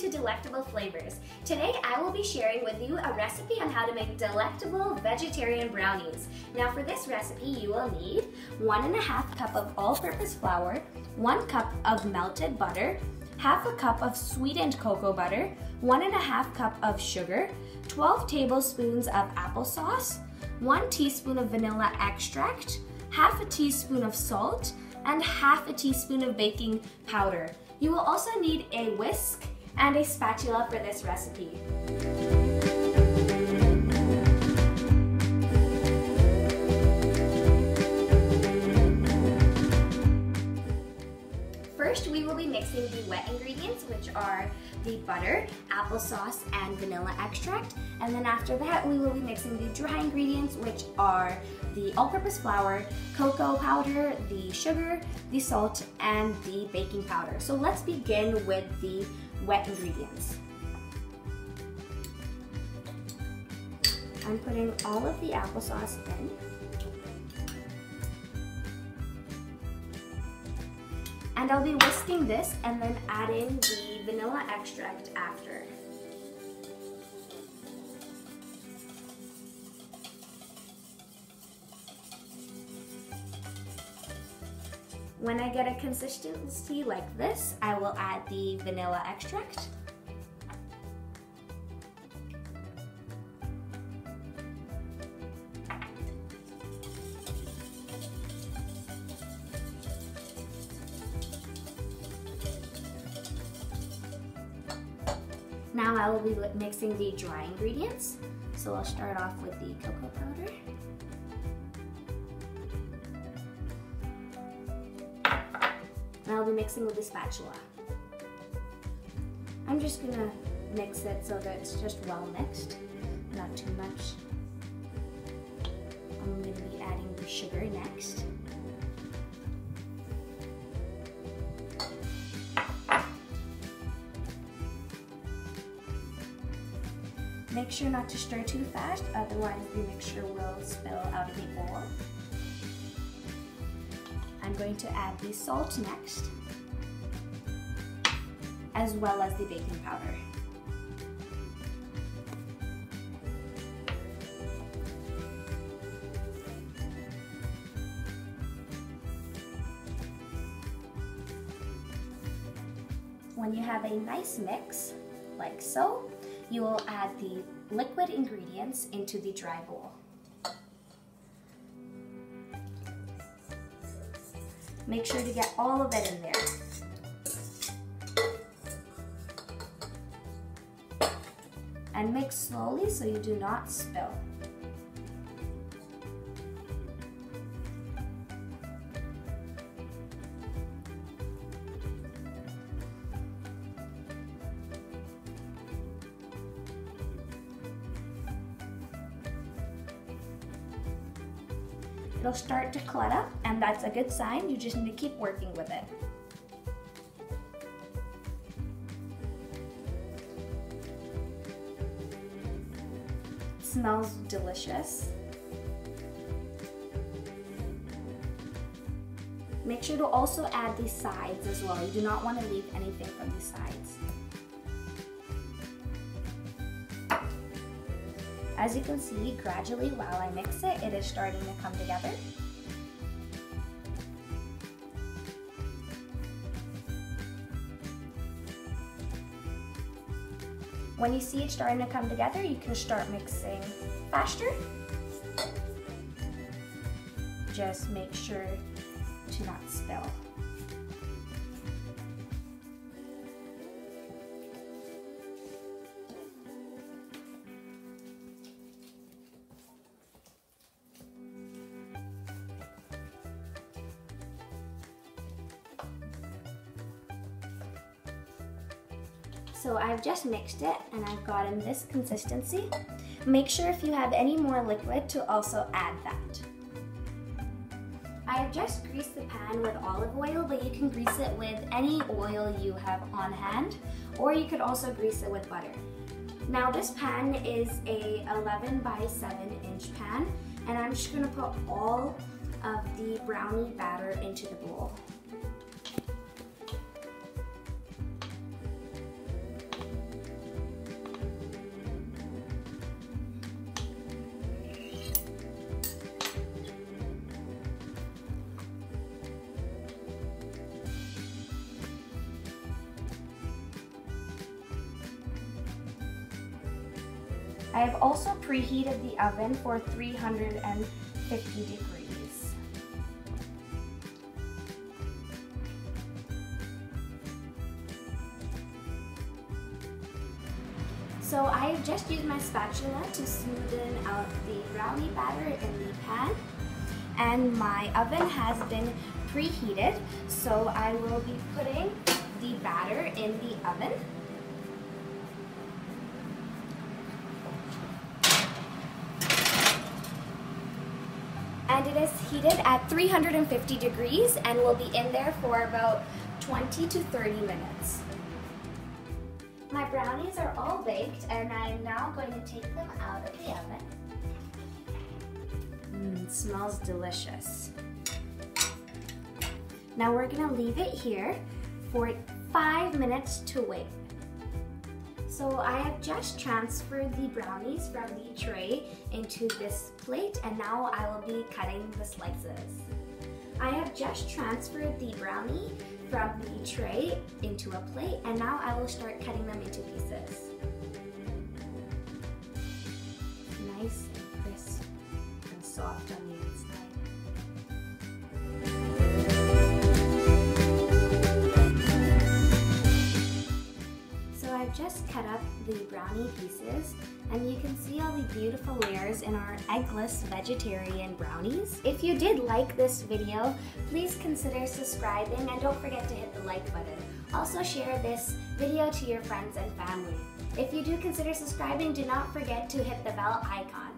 to Delectable Flavors. Today I will be sharing with you a recipe on how to make delectable vegetarian brownies. Now for this recipe you will need 1.5 cup of all-purpose flour, 1 cup of melted butter, half a cup of sweetened cocoa butter, 1.5 cup of sugar, 12 tablespoons of applesauce, 1 teaspoon of vanilla extract, half a teaspoon of salt, and half a teaspoon of baking powder. You will also need a whisk and a spatula for this recipe. First, we will be mixing the wet ingredients, which are the butter, applesauce, and vanilla extract. And then after that, we will be mixing the dry ingredients, which are the all-purpose flour, cocoa powder, the sugar, the salt, and the baking powder. So let's begin with the wet ingredients. I'm putting all of the applesauce in. And I'll be whisking this and then adding the vanilla extract after. When I get a consistency like this, I will add the vanilla extract. Now I will be mixing the dry ingredients. So I'll start off with the cocoa powder. And I'll be mixing with the spatula. I'm just gonna mix it so that it's just well mixed, not too much. I'm gonna be adding the sugar next. Make sure not to stir too fast, otherwise the mixture will spill out of the bowl. I'm going to add the salt next, as well as the baking powder. When you have a nice mix, like so, you will add the liquid ingredients into the dry bowl. Make sure to get all of it in there. And mix slowly so you do not spill. It'll start to clutter, and that's a good sign. You just need to keep working with it. It smells delicious. Make sure to also add the sides as well. You do not want to leave anything from the sides. As you can see, gradually while I mix it, it is starting to come together. When you see it starting to come together, you can start mixing faster. Just make sure to not spill. So I've just mixed it and I've gotten this consistency. Make sure if you have any more liquid to also add that. I have just greased the pan with olive oil, but you can grease it with any oil you have on hand, or you could also grease it with butter. Now this pan is a 11 by 7 inch pan, and I'm just gonna put all of the brownie batter into the bowl. I have also preheated the oven for 350 degrees. So I have just used my spatula to smoothen out the brownie batter in the pan, and my oven has been preheated, so I will be putting the batter in the oven. And it is heated at 350 degrees and will be in there for about 20 to 30 minutes. My brownies are all baked, and I'm now going to take them out of the oven. It smells delicious. Now we're gonna leave it here for 5 minutes to wait. So I have just transferred the brownies from the tray into this plate, and now I will be cutting the slices. I have just transferred the brownie from the tray into a plate, and now I will start cutting them into pieces. Nice and crisp and soft on the inside. I've just cut up the brownie pieces, and you can see all the beautiful layers in our eggless vegetarian brownies. If you did like this video, please consider subscribing and don't forget to hit the like button. Also share this video to your friends and family. If you do consider subscribing, do not forget to hit the bell icon.